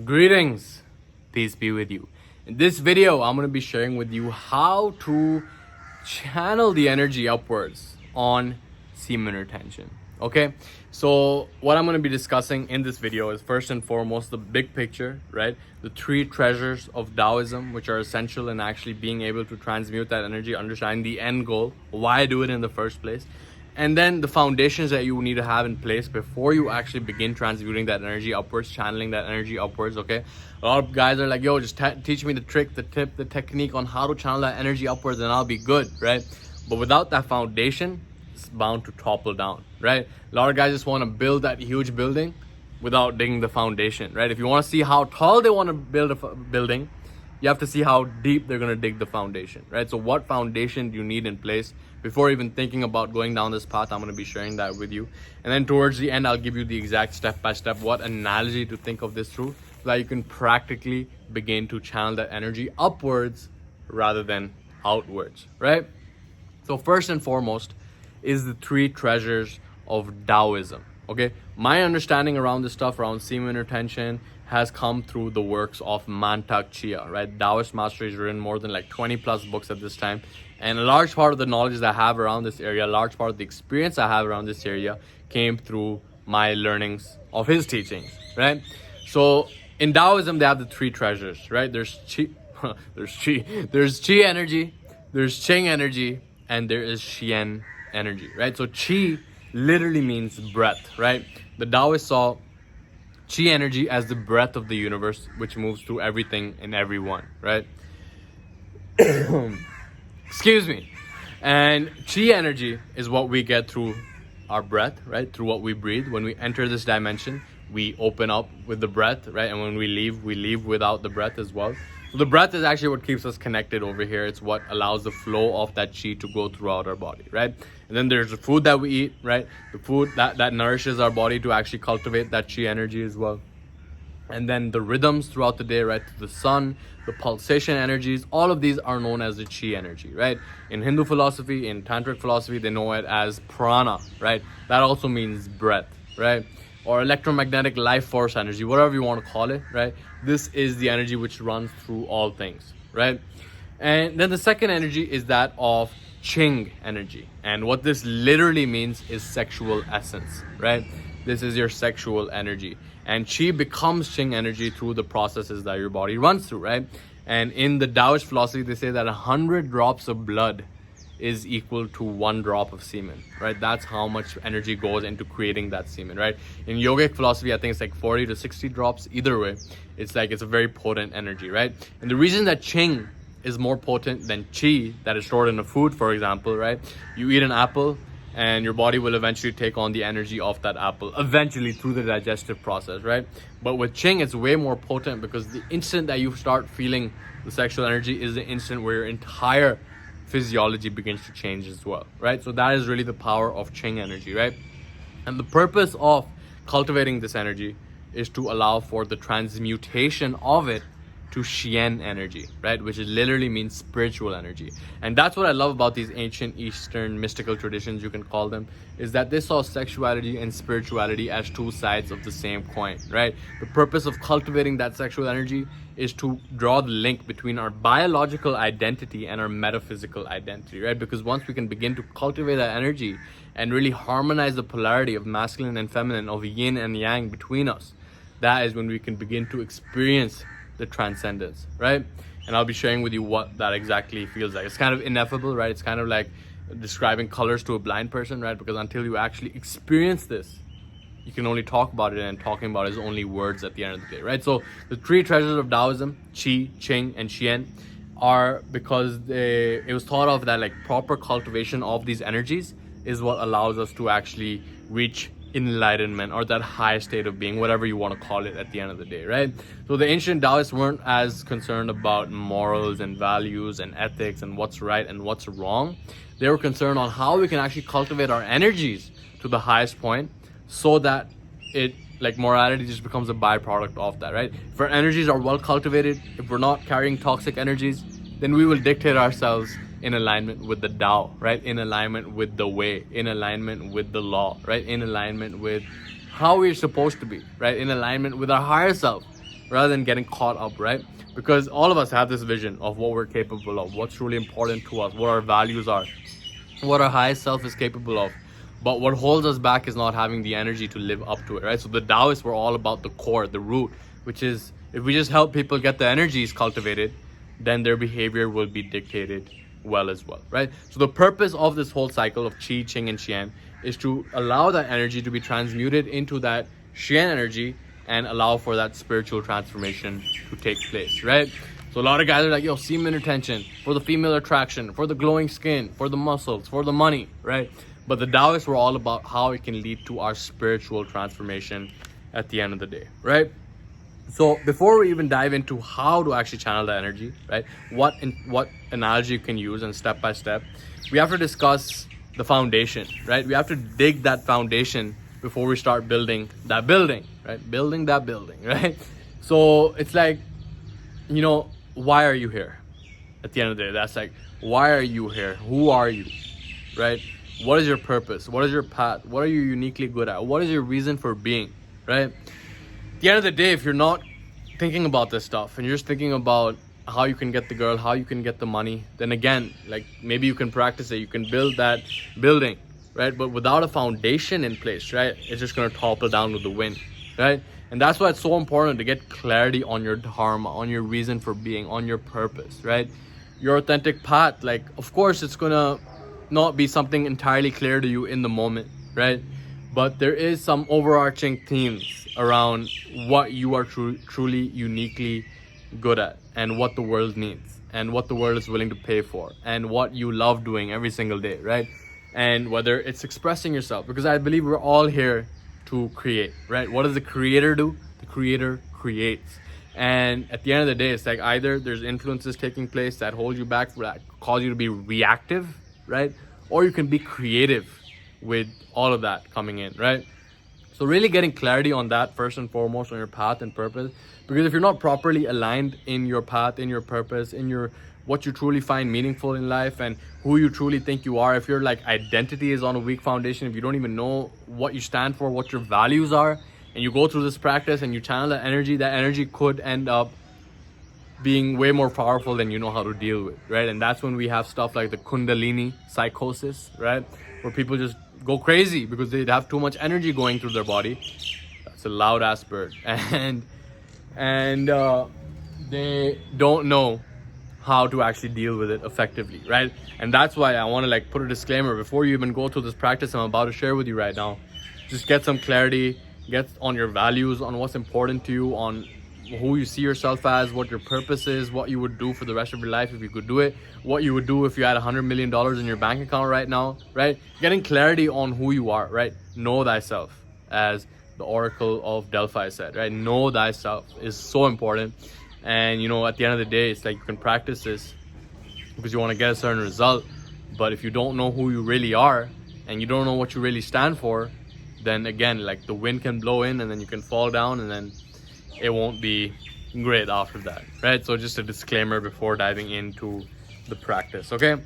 Greetings, peace be with you. In this video, I'm going to be sharing with you how to channel the energy upwards on semen retention. Okay, so what I'm going to be discussing in this video is first and foremost the big picture, right? The three treasures of Taoism, which are essential in actually being able to transmute that energy, understanding the end goal, why do it in the first place. And then the foundations that you need to have in place before you actually begin transmuting that energy upwards, channeling that energy upwards, okay? A lot of guys are like, yo, just teach me the trick, the tip, the technique on how to channel that energy upwards and I'll be good, right? But without that foundation, it's bound to topple down, right? A lot of guys just want to build that huge building without digging the foundation, right? If you want to see how tall they want to build a building, you have to see how deep they're going to dig the foundation, right? So what foundation do you need in place before even thinking about going down this path? I'm going to be sharing that with you. And then towards the end, I'll give you the exact step-by-step what analogy to think of this through so that you can practically begin to channel that energy upwards rather than outwards, right? So first and foremost is the three treasures of Taoism, okay? My understanding around this stuff, around semen retention, has come through the works of Mantak Chia, right? Taoist master has written more than like 20 plus books at this time. And a large part of the knowledge that I have around this area, a large part of the experience I have around this area came through my learnings of his teachings, right? So in Taoism, they have the three treasures, right? There's Qi energy, there's Qing energy, and there is Xian energy, right? So Qi literally means breath, right? The Taoists saw Qi energy as the breath of the universe, which moves through everything and everyone, right? Excuse me. And Qi energy is what we get through our breath, right? Through what we breathe. When we enter this dimension, we open up with the breath, right? And when we leave without the breath as well. So the breath is actually what keeps us connected over here. It's what allows the flow of that Qi to go throughout our body, right? And then there's the food that we eat, right? The food that nourishes our body to actually cultivate that Qi energy as well. And then the rhythms throughout the day, right? The sun, the pulsation energies, all of these are known as the Qi energy, right? In Hindu philosophy, in Tantric philosophy, they know it as prana, right? That also means breath, right? Or electromagnetic life force energy, whatever you want to call it, right? This is the energy which runs through all things, right? And then the second energy is that of Qing energy. And what this literally means is sexual essence, right? This is your sexual energy. And Qi becomes Qing energy through the processes that your body runs through, right? And in the Taoist philosophy, they say that 100 drops of blood is equal to 1 drop of semen, right? That's how much energy goes into creating that semen, right? In yogic philosophy, I think it's like 40 to 60 drops. Either way, it's a very potent energy, right? And the reason that Qing is more potent than Qi, that is stored in a food, for example, right? You eat an apple and your body will eventually take on the energy of that apple, eventually through the digestive process, right? But with Qing, it's way more potent because the instant that you start feeling the sexual energy is the instant where your entire physiology begins to change as well, right? So that is really the power of Qing energy, right? And the purpose of cultivating this energy is to allow for the transmutation of it to Xian energy, right? Which literally means spiritual energy. And that's what I love about these ancient Eastern mystical traditions, you can call them, is that they saw sexuality and spirituality as two sides of the same coin, right? The purpose of cultivating that sexual energy is to draw the link between our biological identity and our metaphysical identity, right? Because once we can begin to cultivate that energy and really harmonize the polarity of masculine and feminine, of yin and yang between us, that is when we can begin to experience the transcendence, right? And I'll be sharing with you what that exactly feels like. It's kind of ineffable, right? It's kind of like describing colors to a blind person, right? Because until you actually experience this, you can only talk about it, and talking about it is only words at the end of the day, right? So the three treasures of Taoism, Qi, Qing, and Xian, are because it was thought of that like proper cultivation of these energies is what allows us to actually reach enlightenment, or that high state of being, whatever you want to call it at the end of the day, right? So the ancient Taoists weren't as concerned about morals and values and ethics and what's right and what's wrong. They were concerned on how we can actually cultivate our energies to the highest point so that it, like, morality just becomes a byproduct of that, right? If our energies are well cultivated, if we're not carrying toxic energies, then we will dictate ourselves in alignment with the Tao, right? In alignment with the way, in alignment with the law, right? In alignment with how we're supposed to be, right? In alignment with our higher self. rather than getting caught up, right? Because all of us have this vision of what we're capable of, what's really important to us, what our values are, what our highest self is capable of. But what holds us back is not having the energy to live up to it, right? So the Taoists were all about the core, the root, which is if we just help people get the energies cultivated, then their behavior will be dictated well as well, right? So the purpose of this whole cycle of Qi, Qing, and Qian is to allow that energy to be transmuted into that Qian energy and allow for that spiritual transformation to take place, right? So a lot of guys are like, yo, semen retention, for the female attraction, for the glowing skin, for the muscles, for the money, right? But the Taoists were all about how it can lead to our spiritual transformation at the end of the day, right? So before we even dive into how to actually channel the energy, right? What analogy you can use and step by step, we have to discuss the foundation, right? We have to dig that foundation before we start building that building, right? Building that building, right? So it's like, you know, why are you here? At the end of the day, that's like, why are you here? Who are you, right? What is your purpose? What is your path? What are you uniquely good at? What is your reason for being, right? At the end of the day, if you're not thinking about this stuff and you're just thinking about how you can get the girl, how you can get the money, then again, like maybe you can practice it, you can build that building, right? But without a foundation in place, right, it's just going to topple down with the wind, right? And that's why it's so important to get clarity on your dharma, on your reason for being, on your purpose, right? Your authentic path, like, of course, it's going to not be something entirely clear to you in the moment, right? But there is some overarching themes around what you are truly uniquely good at and what the world needs and what the world is willing to pay for and what you love doing every single day, right? And whether it's expressing yourself, because I believe we're all here to create, right? What does the creator do? The creator creates. And at the end of the day, it's like either there's influences taking place that hold you back, that cause you to be reactive, right? Or you can be creative with all of that coming in, right? So really getting clarity on that first and foremost, on your path and purpose. Because if you're not properly aligned in your path, in your purpose, in your what you truly find meaningful in life and who you truly think you are, if your like identity is on a weak foundation, if you don't even know what you stand for, what your values are, and you go through this practice and you channel that energy could end up being way more powerful than you know how to deal with, right? And that's when we have stuff like the Kundalini psychosis, right? Where people just go crazy because they have too much energy going through their body. That's a loud ass bird. And they don't know how to actually deal with it effectively, right? And that's why I want to like put a disclaimer before you even go through this practice I'm about to share with you right now. Just get some clarity, get on your values, on what's important to you, on who you see yourself as, what your purpose is, what you would do for the rest of your life if you could do it, what you would do if you had $100 million in your bank account right now, right? Getting clarity on who you are, right? Know thyself, as the Oracle of Delphi said, right? Know thyself is so important. And you know, at the end of the day, it's like you can practice this because you want to get a certain result. But if you don't know who you really are and you don't know what you really stand for, then again, like the wind can blow in and then you can fall down and then it won't be great after that, right? So just a disclaimer before diving into the practice, okay?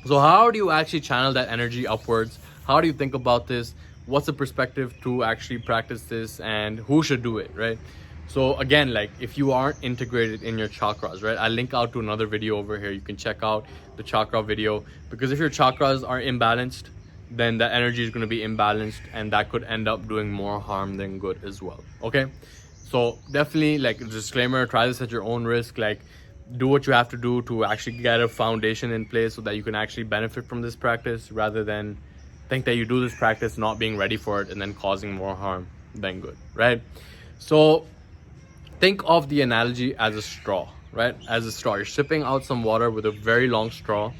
So how do you actually channel that energy upwards? How do you think about this? What's the perspective to actually practice this and who should do it, right? So again, like if you aren't integrated in your chakras, right? I'll link out to another video over here. You can check out the chakra video, because if your chakras are imbalanced, then the energy is going to be imbalanced and that could end up doing more harm than good as well, okay? So definitely, like a disclaimer, try this at your own risk. Like do what you have to do to actually get a foundation in place so that you can actually benefit from this practice, rather than think that you do this practice not being ready for it and then causing more harm than good, right? So think of the analogy as a straw, right? As a straw, you're sipping out some water with a very long straw,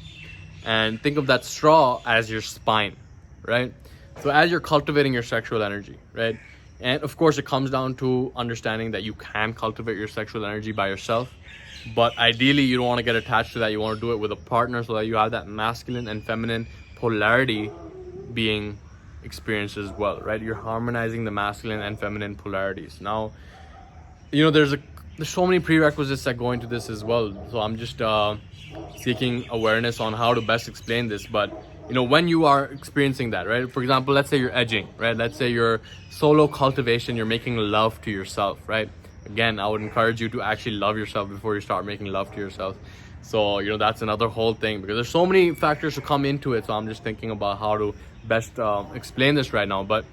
and think of that straw as your spine, right? So as you're cultivating your sexual energy, right? And of course, it comes down to understanding that you can cultivate your sexual energy by yourself. But ideally, you don't want to get attached to that. You want to do it with a partner so that you have that masculine and feminine polarity being experienced as well, right? You're harmonizing the masculine and feminine polarities. Now, you know, there's so many prerequisites that go into this as well. So I'm just seeking awareness on how to best explain this. But you know, when you are experiencing that, right? For example, let's say you're edging, right? Let's say you're solo cultivation, you're making love to yourself, right? again, I would encourage you to actually love yourself before you start making love to yourself. So, you know, that's another whole thing, because there's so many factors to come into it. So I'm just thinking about how to best explain this right now. But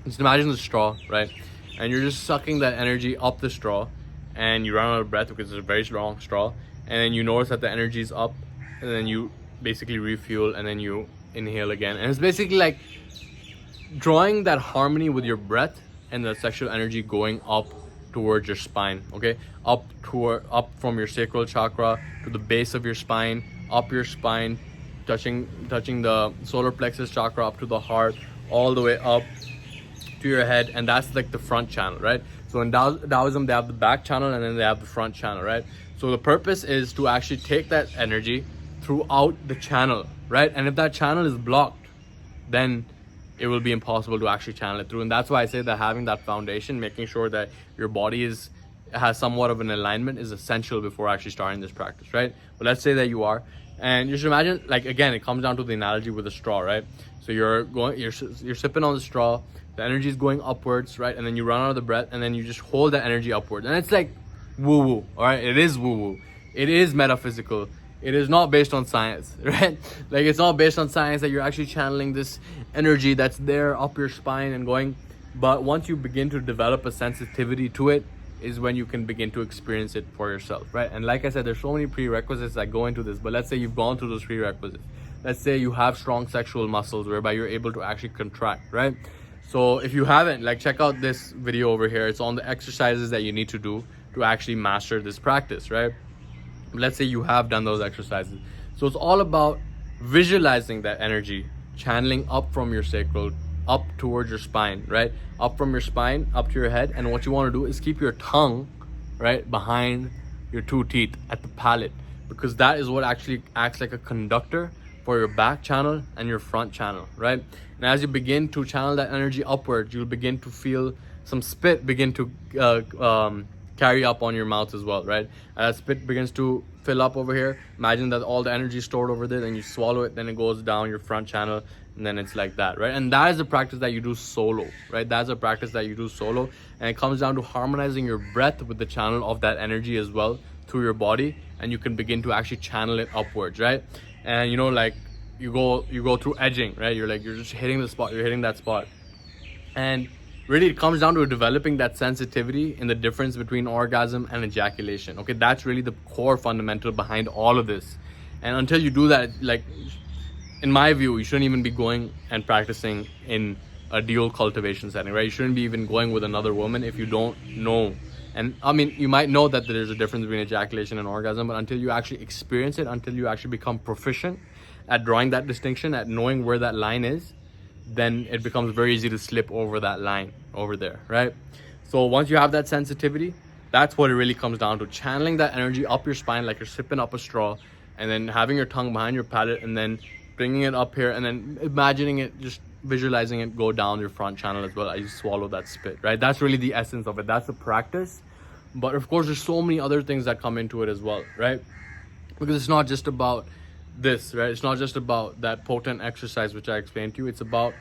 just imagine the straw, right? And you're just sucking that energy up the straw, and you run out of breath because it's a very long straw. And then you notice that the energy is up, and then you basically refuel, and then you inhale again. And it's basically like drawing that harmony with your breath and the sexual energy going up towards your spine, okay? Up from your sacral chakra to the base of your spine, up your spine, touching the solar plexus chakra up to the heart, all the way up to your head. And that's like the front channel, right? So in Taoism, they have the back channel and then they have the front channel, right? So the purpose is to actually take that energy throughout the channel, right? And if that channel is blocked, then it will be impossible to actually channel it through. And that's why I say that having that foundation, making sure that your body has somewhat of an alignment, is essential before actually starting this practice, right? But let's say that you are, and you should imagine, like, again, it comes down to the analogy with the straw, right? So you're sipping on the straw, the energy is going upwards, right? And then you run out of the breath, and then you just hold that energy upwards. And it's like woo-woo, all right? It is woo-woo. It is metaphysical. It is not based on science, right? Like, it's not based on science that you're actually channeling this energy that's there up your spine and going. But once you begin to develop a sensitivity to it, is when you can begin to experience it for yourself, right? And like I said, there's so many prerequisites that go into this. But let's say you've gone through those prerequisites. Let's say you have strong sexual muscles whereby you're able to actually contract, right? So if you haven't, like, check out this video over here. It's on the exercises that you need to do to actually master this practice, right? Let's say you have done those exercises. So it's all about visualizing that energy channeling up from your sacral up towards your spine, right? Up from your spine up to your head. And what you want to do is keep your tongue, right, behind your two teeth at the palate, because that is what actually acts like a conductor for your back channel and your front channel, right? And as you begin to channel that energy upwards, you'll begin to feel some spit begin to carry up on your mouth as well, right? As spit begins to fill up over here, imagine that all the energy is stored over there, then you swallow it, then it goes down your front channel, and then it's like that, right? And that is a practice that you do solo, right? That's a practice that you do solo, and it comes down to harmonizing your breath with the channel of that energy as well through your body, and you can begin to actually channel it upwards, right? And you know, like, you go through edging, right? You're just hitting the spot, you're hitting that spot, and really it comes down to developing that sensitivity in the difference between orgasm and ejaculation, okay? That's really the core fundamental behind all of this. And until you do that, like, in my view, you shouldn't even be going and practicing in a dual cultivation setting, right? You shouldn't be even going with another woman if you don't know. And I mean, you might know that there's a difference between ejaculation and orgasm, but until you actually experience it, until you actually become proficient at drawing that distinction, at knowing where that line is, then it becomes very easy to slip over that line over there, right? So once you have that sensitivity, that's what it really comes down to, channeling that energy up your spine like you're sipping up a straw, and then having your tongue behind your palate, and then bringing it up here, and then imagining it, just visualizing it go down your front channel as well as you swallow that spit, right? That's really the essence of it. That's the practice. But of course, there's so many other things that come into it as well, right? Because it's not just about this, right? It's not just about that potent exercise which I explained to you. It's about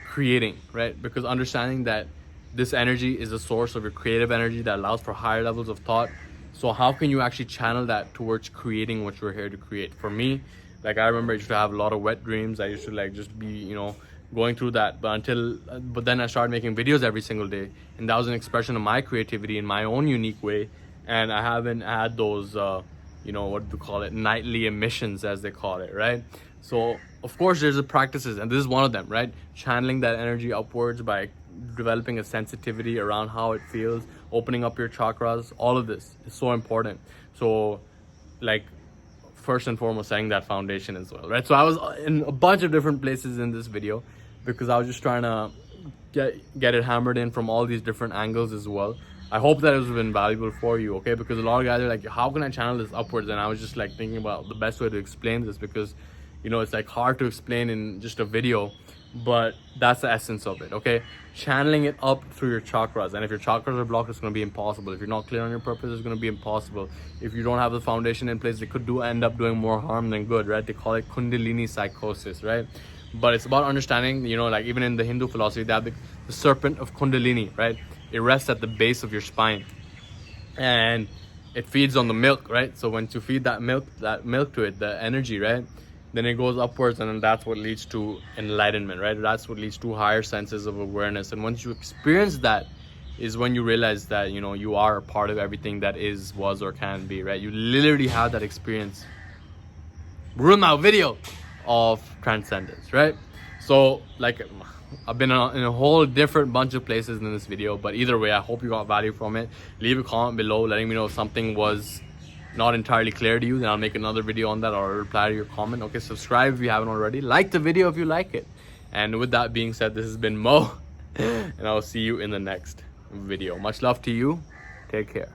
creating, right? Because understanding that this energy is a source of your creative energy that allows for higher levels of thought. So how can you actually channel that towards creating what you're here to create? For me, like, I remember I used to have a lot of wet dreams. I used to, like, just be, you know, going through that. But then I started making videos every single day, and that was an expression of my creativity in my own unique way. And I haven't had those you know, what do you call it, nightly emissions, as they call it, right? So of course there's the practices, and this is one of them, right? Channeling that energy upwards by developing a sensitivity around how it feels, opening up your chakras. All of this is so important. So, like, first and foremost, setting that foundation as well, right? So I was in a bunch of different places in this video because I was just trying to get it hammered in from all these different angles as well. I hope that it has been valuable for you, okay? Because a lot of guys are like, how can I channel this upwards? And I was just like thinking about the best way to explain this, because, you know, it's like hard to explain in just a video, but that's the essence of it, okay? Channeling it up through your chakras. And if your chakras are blocked, it's going to be impossible. If you're not clear on your purpose, it's going to be impossible. If you don't have the foundation in place, it could end up doing more harm than good, right? They call it Kundalini psychosis, right? But it's about understanding, you know, like, even in the Hindu philosophy, they have the serpent of Kundalini, right? It rests at the base of your spine. and it feeds on the milk, right? So once you feed that milk to it, the energy, right, then it goes upwards, and then that's what leads to enlightenment, right? That's what leads to higher senses of awareness. And once you experience that is when you realize that, you know, you are a part of everything that is, was, or can be, right? You literally have that experience, room out video of transcendence, right? So like, I've been in a whole different bunch of places in this video, but either way, I hope you got value from it. Leave a comment below letting me know if something was not entirely clear to you, then I'll make another video on that or reply to your comment. Okay, subscribe if you haven't already, like the video if you like it. And with that being said, this has been Mo and I'll see you in the next video. Much love to you. Take care.